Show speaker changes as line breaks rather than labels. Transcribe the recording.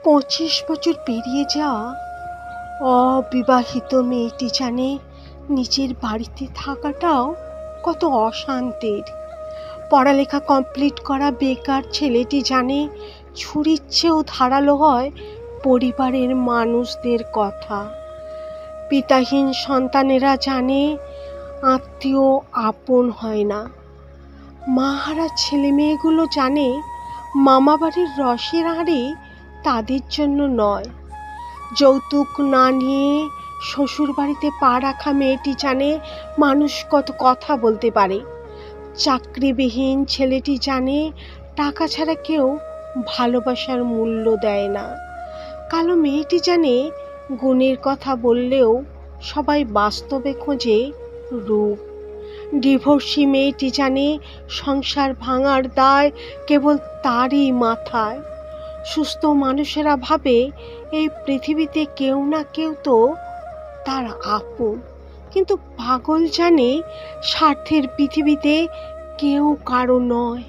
25 বছর পেরিয়ে যাওয়া অবিবাহিত মেয়েটি জানে নিজের বাড়িতে থাকাটাও কত অশান্তির। পড়ালেখা কমপ্লিট করা বেকার ছেলেটি জানে ছুরির চেয়েও ধারালো হয় পরিবারের মানুষদের কথা। পিতাহীন সন্তানেরা জানে আত্মীয় আপন হয় না। মাহারা ছেলে মেয়েগুলো জানে মামাবাড়ির রসের হাঁড়ি তাদের জন্য নয়। যৌতুক না নিয়ে শ্বশুর বাড়িতে পা রাখা মেয়েটি জানে মানুষ কত কথা বলতে পারে। চাকরিবিহীন ছেলেটি জানে টাকা ছাড়া কেউ ভালোবাসার মূল্য দেয় না। কালো মেয়েটি জানে গুণের কথা বললেও সবাই বাস্তবে খোঁজে রূপ। ডিভোর্সি মেয়েটি জানে সংসার ভাঙার দায় কেবল তারই মাথায়। সুস্থ মানুষেরা ভাবে এই পৃথিবীতে কেউ না কেউ তো তার আপন, কিন্তু পাগল জানে স্বার্থের পৃথিবীতে কেউ কারো নয়।